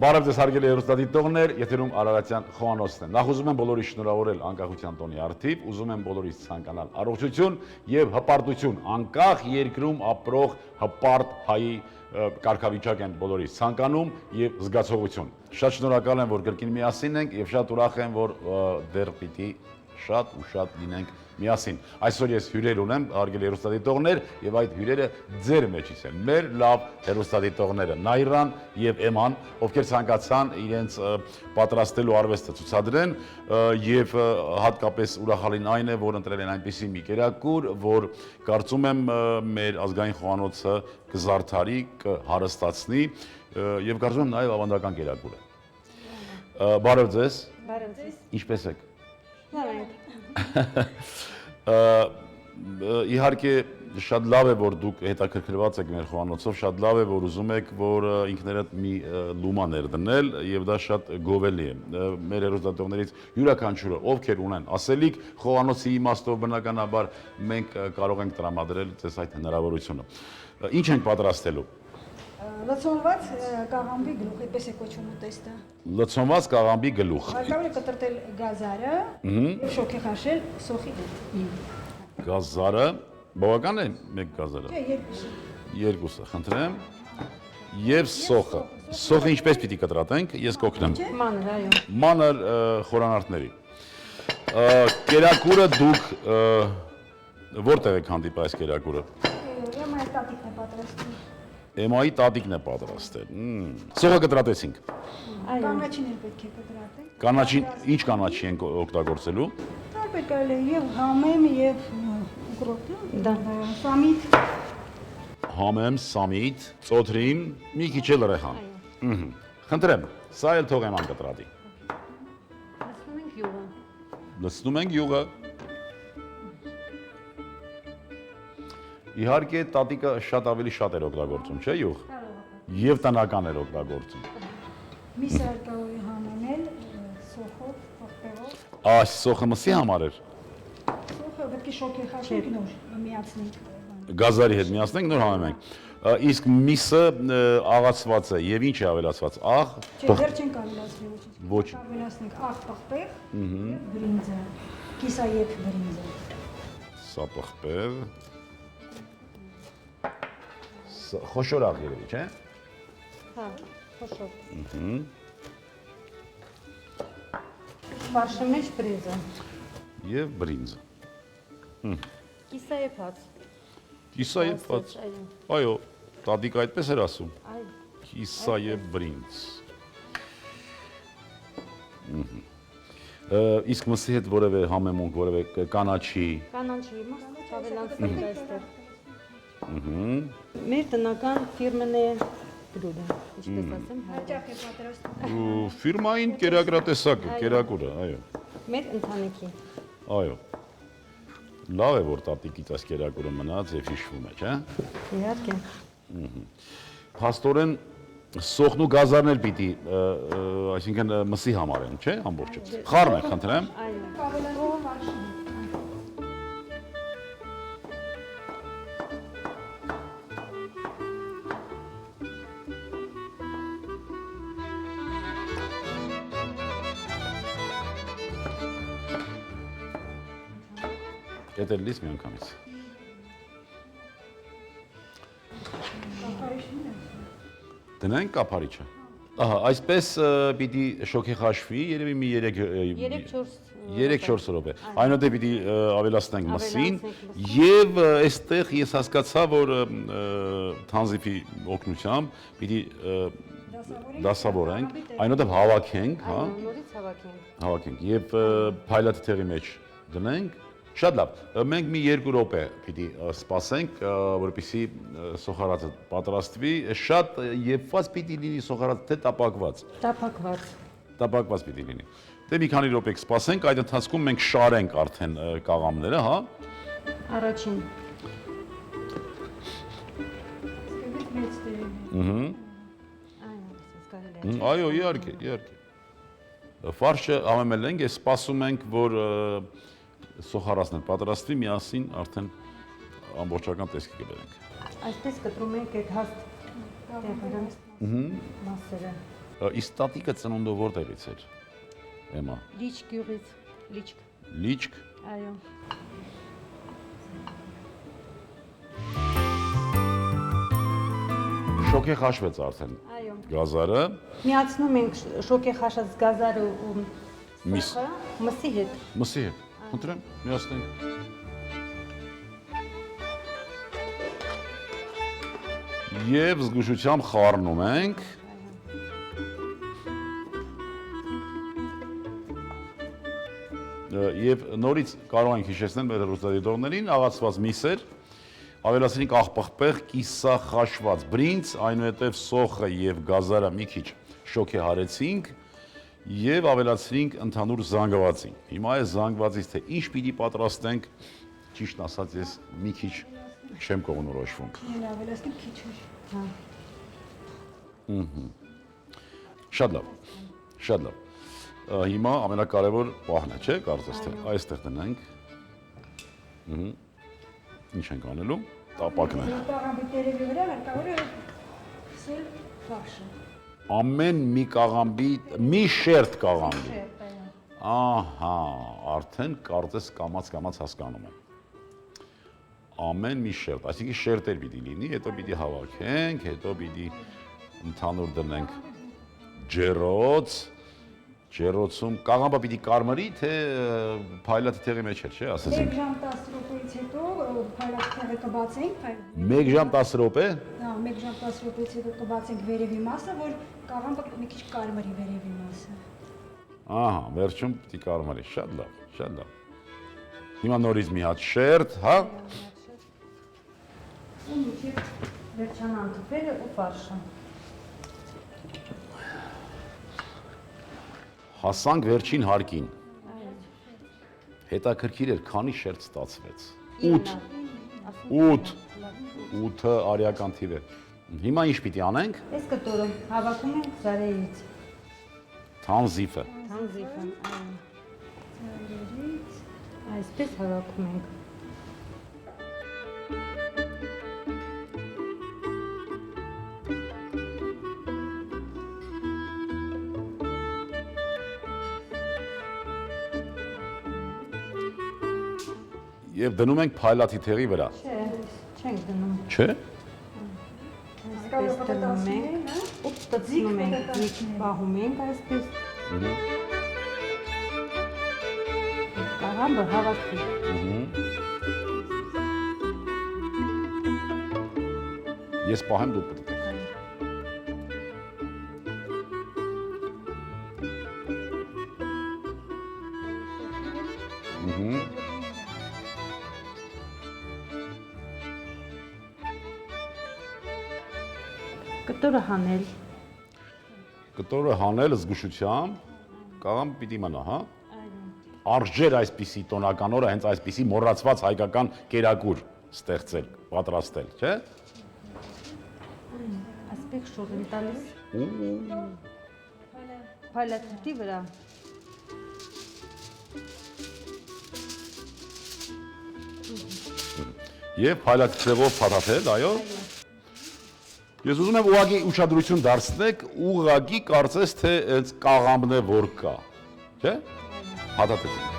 Բարև ձեզ հարգելի հեռուստադիտողներ, եթերում Արարատյան Խոհանոցն է։ Նախ ուզում եմ բոլորի շնորհավորել անկախության տոնի առթիվ, ուզում եմ բոլորից ցանկանալ առողջություն եւ հպարտություն, անկախ երկրում ապրող հպարտ հայի կարգավիճակ են բոլորից ցանկանում եւ զգացողություն։ Շատ շնորհակալ եմ, որ կրկին միասին ենք եւ շատ ուրախ եմ, որ դեռ պիտի շատ ու շատ լինենք միասին։ Այսօր ես հյուրեր ունեմ, հարգելի հեռուստադիտողներ, եւ այդ հյուրերը ձեր մեջից են, մեր լավ հեռուստադիտողները Նայրան եւ Էման, ովքեր ցանկացան իրենց պատրաստելու արվեստը ցուցադրեն եւ հատկապես ուրախալին այն է, որ ընտրել են այնպիսի մի կերակուր, որ կարծում եմ մեր ազգային խոհանոցը կզարդարի, կհարստացնի եւ կարծում եմ նաեւ ավանդական կերակուր է։ Բարև ձեզ։ Բարև ձեզ։ Ինչպե՞ս եք։ Իհարկե շատ լավ է, որ դուք հետաքրքրված եք մեր խոհանոցով, շատ լավ է, որ ուզում եք, որ ինքներդ մի լումա ներդնել եւ դա շատ գովելի է։ Մեր հեռուստադիտողներից յուրաքանչյուրը, ովքեր ունեն ասելիք, խոհանոցի իմաստով բնականաբար մենք կարող ենք տրամադրել ձեզ այդ հնարավորությունը։ Ինչ ենք պատրաստելու։ Լցոնված կաղամբի գլուխ, այդպես է կոչվում ուտեստը։ Լցոնված կաղամբի գլուխ։ Հարկավոր է կտրտել գազարը եւ շոքի խաշել սոխի հետ։ Գազարը, բավական է մեկ գազարը։ Չէ, երկուսը։ Երկուսը, խնդրեմ։ Եվ սոխը։ Սոխը ինչպես պիտի կտրատենք, ես կօգնեմ։ Մանր, այո։ Մանր խորանարդների։ Կերակուրը դուք որտեղ եք հանդիպա այս կերակուրը։ Եմայի տատիկն է պատրաստում։ Էմայի տատիկն է պատրաստել։ Սոխը կտրատեցինք։ Այո։ Կանաչին էլ պետք է կտրատել։ Կանաչին, ինչ կանաչի ենք օգտագործելու։ Տարբեր կարելի է եւ համեմ եւ ուկրոտ, դա սամիտ։ Համեմ, սամիտ, ծոթրիմ, մի քիչ էլ ռեհան։ Խնդրեմ, սա էլ թող Էման կտրատի։ Ասում ենք յուղը։ Լցնում ենք յուղը։ Իհարկե տատիկը շատ ավելի շատ էր օգտագործում, չէ՞ յուղ։ Եվ տնական էր օգտագործում։ Միսը կարող է համեմել սոխով, պղպեղով։ Այս սոխը մսի համար էր։ Սոխը պետք է շոքի խաշենք նոր միացնենք։ Գազարի հետ միացնենք, նոր համեմենք։ Իսկ միսը աղացված է եւ ինչ է ավելացված։ Աղ, Չէ, դեռ չենք ավելացրել ոչինչ։ Ոչ։ Ավելացնենք աղ, պղպեղ, բրինձը, կիսաեփ բրինձը։ սա պղպեղ։ Խոշոր աղ երևի, չէ՞։ Հա, խոշոր։ Վարշի մեջ բրինձը։ Եվ բրինձը։ Կիսաեփած։ Կիսաեփած։ Այո, տատիկը այդպես էր ասում։ Այո։ Կիսաեփ բրինձ։ Իսկ մսի հետ որևէ համեմունք, որևէ կանաչի։ Կանանչի իմաստ ավելացնենք այստեղ։ Մեր տնական ֆիրմեն է բլուդը, ինչպես ասեմ, հայրը։ Հաճախ է պատրաստում։ Ֆիրմային կերակրատեսակը, կերակուրը, այո։ Մեր ընտանիքի։ Այո։ Լավ է, որ տատիկից այս կերակուրը մնաց եւ հիշվում է, չէ՞։ Իհարկե։ Փաստորեն սոխն ու գազարն էլ պիտի, այսինքն մսի համար են, չէ՞, ամբողջը։ Խառն է, խնդրեմ։ Այո։ Ավելացնում վարշին։ Դա էլ լիս մի անգամից։ Դնենք կափարիչը։ Ահա, այսպես պիտի շոքի խաշվի, երևի մի 3-4 րոպե։ Այնուհետև պիտի ավելացնենք մսին եւ այստեղ ես հասկացա, որ թանզիփի օգնությամբ պիտի դասավորենք, այնուհետև հավաքենք, հա։ Նորից հավաքենք։ Հավաքենք եւ փայլաթթեղի մեջ դնենք։ Շատ լավ։ Մենք մի 2 րոպե պիտի սպասենք, որպեսզի սոխարածը պատրաստվի։ Շատ եփված պիտի լինի սոխարածը, թե տապակված։ Տապակված։ Տապակված պիտի լինի։ Դե մի քանի րոպե կսպասենք, այդ ընթացքում մենք շարենք արդեն կաղամները, հա։ Առաջին։ Սկզբից մեծ դերել։ Այո, Այո, իհարկե, իհարկե։ Ֆարշը համեմել ենք, ես սպասում ենք, որ սոխարածն էլ պատրաստվի, միասին արդեն ամբողջական տեսքի կբերենք։ Այսպես կտրում ենք այդ հաստ տեղերը, մասերը։ Իսկ տատիկը ծնունդը որտեղից էր։ Էմա։ Լիճ գյուղից, լիճ։ Լիճք։ Այո։ Շոկե խաշվեց արդեն։ Այո։ Գազարը Միացնում ենք շոկե խաշած գազարը ու Միս։ սոխը մսի հետ։ մսի հետ։ Խնդրեմ, միացնենք։ Եվ զգուշությամբ խառնում ենք։ Եվ նորից կարող ենք հիշեցնել մեր ռուսադիտողներին աղացված միսեր, ավելացրինք աղբաղբեղ կիսախաշված բրինձ, այնուհետև սոխը եւ գազարը մի քիչ շոկե հարեցինք եւ ավելացրինք ընդհանուր զանգվածին։ Հիմա այս զանգվածից թե ինչ պիտի պատրաստենք, ճիշտ ասած ես մի քիչ չեմ կողնորոշվում։ Ավելացնի քիչ էր։ Հա։ Շատ լավ։ Շատ լավ։ Հիմա ամենակարևոր պահն է, չէ՞, կարծես թե այստեղ տնենք։ Ինչ ենք անելու։ Տապակն է։ Պաղամբի տերևի վրա հարկավոր է քսել ֆարշը։ Ամեն մի կաղամբի, մի շերտ կաղամբի։ Շերտ, այո։ Ահա, արդեն կարծես կամաց հասկանում եմ։ Ամեն մի շերտ, այսինքն շերտեր պիտի լինի, հետո պիտի հավաքենք, հետո պիտի ընդհանուր դնենք ջեռոց, ջեռոցում կաղամբը պիտի կարմրի, թե փայլատի թեղի մեջ է, չէ՞, ասեցինք։ 1 ժամ 10 րոպեից հետո փայլատի թեղը կբացենք, 1 ժամ 10 րոպե։ Հա, 1 ժամ 10 րոպեից հետո կբացենք վերևի մասը, որ կաղամբը մի քիչ կարմրի վերևի մասը։ Ահա, վերջում պիտի կարմրի, շատ լավ, շատ լավ։ Հիմա նորից մի հատ շերտ, հա։ Ու մինչև վերջանան թփերը ու ֆարշը։ Հասանք վերջին հարկին։ Հետաքրքիր էր, քանի շերտ ստացվեց։ 8։ 8։ 8-ը արիական թիվ է։ Հիմա ինչ պիտի անենք։ Այս կտորը հավաքում ենք զարեից։ Թանզիֆը։ Թանզիֆը, այո։ Ձայերից Այսպես հավաքում ենք։ Եվ դնում ենք փայլատի թեղի վրա։ Չէ, չենք դնում։ Չէ։ Այսպես դնում ենք, ու տծնում ենք, մի պահում ենք այսպես։ Կաղամբը հավաքվի։ Ես պահեմ դու պտտեք։ Կտորը հանել։ Կտորը հանել զգուշությամբ, կաղամ պիտի մնա, հա։ Արժեր այսպիսի տոնական օրը, հենց այսպիսի մոռացված հայկական կերակուր ստեղծել, պատրաստել, չէ։ Այսպես շող եմ տալիս։ Փայլատի վրա։ Եվ փայլատի թեղով փաթաթել, այո։ Ես ուզում եմ ուղղակի ուշադրություն դարձնեք, ուղղակի կարծես թե հենց կաղամբն է որ կա, չէ՞։ Փաթաթեցինք։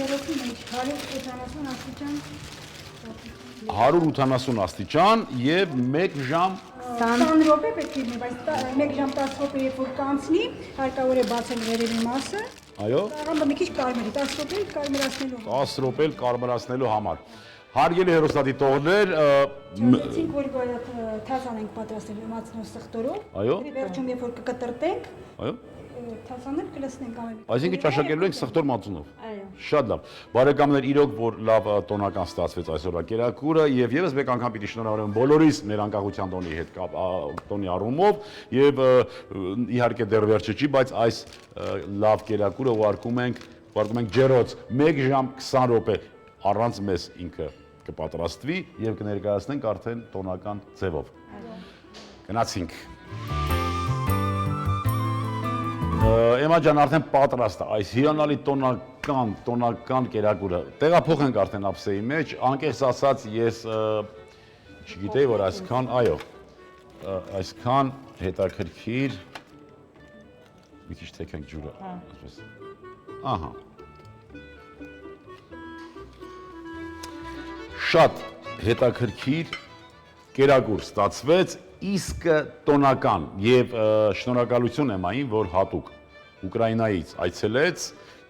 Երոքի մեջ 170 աստիճան 180 աստիճան եւ 1 ժամ 20 րոպե պետք է լինի, բայց 1 ժամ 10 րոպե երբ որ կանցնի, հարկավոր է բացել վերևի մասը։ այո, Կաղամբը մի քիչ կարմրի, 10 րոպե կարմրացնելու։ 10 րոպե կարմրացնելու համար։ Հարգելի հեռուստադիտողներ, Չունեցինք, որ թազան ենք պատրաստել մածնու սխտորով։ Այո։ Վերջում երբ որ կկտրտենք, այո, թազանը կլսնենք ամեն։ այսինքն ճաշակելու ենք սխտոր մածունով։ Այո։ Շատ լավ։ Բարեկամներ, իրոք որ լավ տոնական ստացվեց այսօրվա կերակուրը եւ եւս մեկ անգամ պիտի շնորհավորեմ բոլորիս մեր անկախության տոնի հետ տոնի առումով եւ իհարկե դեռ վերջը չի, բայց այս լավ կերակուրը ուղարկում ենք ջեռոց 1 ժամ 20 րոպե առանց մեզ ինքը կպատրաստվի եւ կներկայացնենք արդեն տոնական ձևով։ Գնացինք։ Էմա ջան արդեն պատրաստ է, այս հիանալի տոնական կերակուրը։ Տեղափոխենք արդեն ափսեի մեջ, անկեղծ ասած ես չգիտեի, որ այսքան, այո, այսքան հետաքրքիր, մի քիչ թեքենք ջուրը, այսպես, ահա, շատ հետաքրքիր կերակուր ստացվեց, իսկ տոնական եւ շնորհակալություն եմ այն, որ հատուկ Ուկրաինայից այցելեց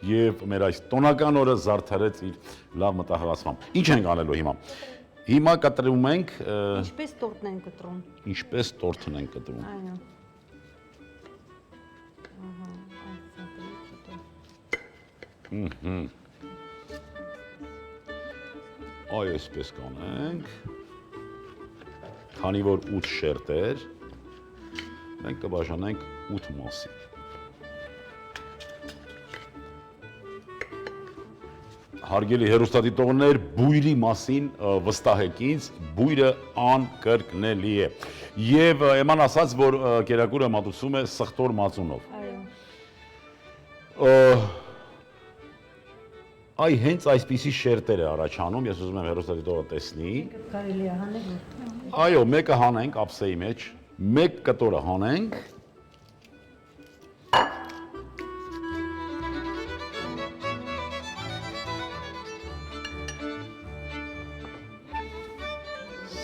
եւ մեր այս տոնական օրը զարդարեց իր լավ մտահղացմամբ։ Ինչ ենք անելու հիմա։ Հիմա կտրում ենք Ինչպես տորտն են կտրում։ ինչպես տորթն ենք կտրում։ Այո։ Այ այսպես կանենք։ Քանի որ 8 շերտ էր, մենք կբաժանենք 8 մասի։ Հարգելի հեռուստադիտողներ, բույրի մասին վստահեք ինձ, բույրը անկրկնելի է։ Եվ Էման ասաց, որ կերակուրը մատուցում է սխտոր մածունով։ Այո։ Այ հենց այսպիսի շերտեր է առաջանում, ես ուզում եմ հեռուստադիտողը տեսնի։ Կարելի է հանել։ Այո, մեկը հանենք ափսեի մեջ, մեկ կտորը հանենք։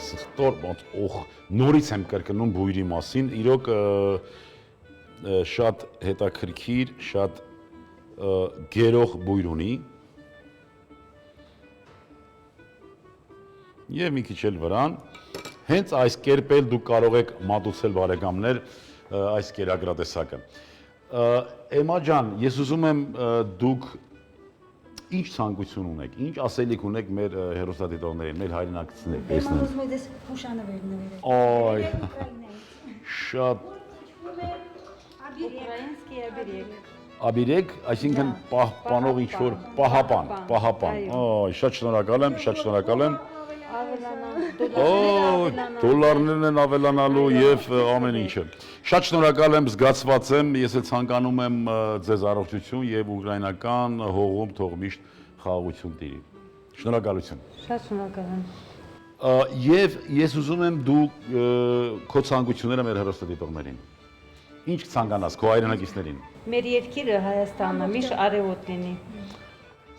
Սխտոր ոնց նորից եմ կրկնում բույրի մասին, իրոք շատ հետաքրքիր, շատ գերող բույր ունի։ Եվ մի քիչ էլ վրան, հենց այս կերպ էլ դուք կարող եք մատուցել բարեկամներ այս կերակրատեսակը։ Էմա ջան, ես ուզում եմ դուք ինչ ցանկություն ունեք, ինչ ասելիք ունեք մեր հեռուստադիտողներին, մեր հայրենակիցներին, տեսնեն։ Ուզում եմ դες հուշանվեր նվիրել։ Այ, շատ Ուկրաինսկի աբերեկ։ Աբիրեկ, այսինքն պահպանող ինչ-որ պահապան։ Այ, շատ շնորհակալ եմ։ Դոլարներն են ավելանալու եւ ամեն ինչը։ Շատ շնորհակալ եմ, զգացված եմ, ես էլ ցանկանում եմ ձեզ առողջություն եւ ուկրաինական հողում թող միշտ խաղաղություն տիրի։ Շնորհակալություն։ Շատ շնորհակալ եմ։ Եվ ես ուզում եմ դու քո ցանկությունները մեր հեռուստադիտողներին։ Ինչ կցանկանաս քո հայրենակիցներին։ Մեր երկիրը Հայաստանը միշտ արևոտ լինի։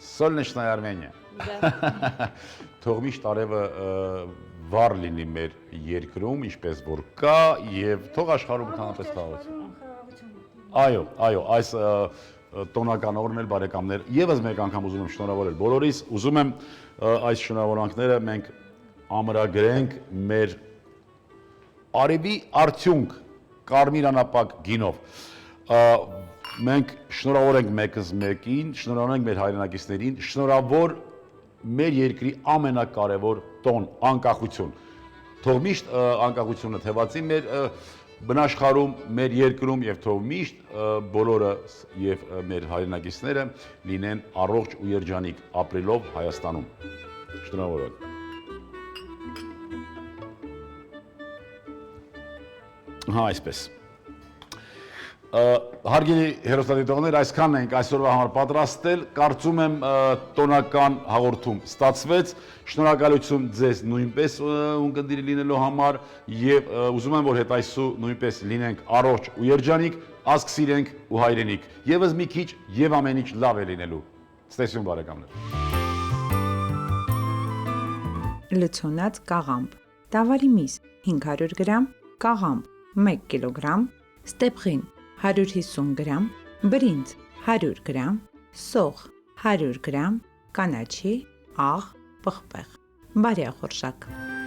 Солнечная Армения։ Թող միշտ արևը վառ լինի մեր երկրում, ինչպես որ կա, եւ թող աշխարհում ընդհանրապես խաղաղություն։ Այո, այս տոնական օրն էլ բարեկամներ, եւս մեկ անգամ ուզում եմ շնորհավորել բոլորիս, ուզում եմ այս շնորհավորանքները մենք ամրագրենք մեր արևի արդյունք կարմիր անապակ գինով։ Մենք շնորհավոր ենք մեկս մեկին, շնորհավոր ենք մեր հայրենակիցներին, շնորհավոր մեր երկրի ամենակարևոր տոն անկախություն։ Թող միշտ անկախությունը թևածի մեր բնաշխարհում, մեր երկրում եւ թող միշտ բոլորը եւ մեր հայրենակիցները լինեն առողջ ու երջանիկ ապրելով Հայաստանում։ Շնորհավոր եմ։ Հա, այսպես։ Հարգելի հեռուստադիտողներ, այսքանն ենք այսօրվա համար պատրաստել, կարծում եմ տոնական հաղորդում ստացվեց, շնորհակալություն ձեզ նույնպես ունկնդիրի լինելու համար եւ ուզում եմ, որ հետ այսու նույնպես լինենք առողջ ու երջանիկ, ազգ սիրենք ու հայրենիք, եւս մի քիչ եւ ամեն ինչ լավ է լինելու։ Ստեսյուն բարեկամներ։ Լցոնած կաղամբ, դավարի միս 500 գրամ, կաղամբ 1 կիլոգրամ, ստեփղին 150 գրամ, բրինձ 100 գրամ, սող 100 գրամ, կանաչի, աղ, պղպեղ, բարյախորշակ։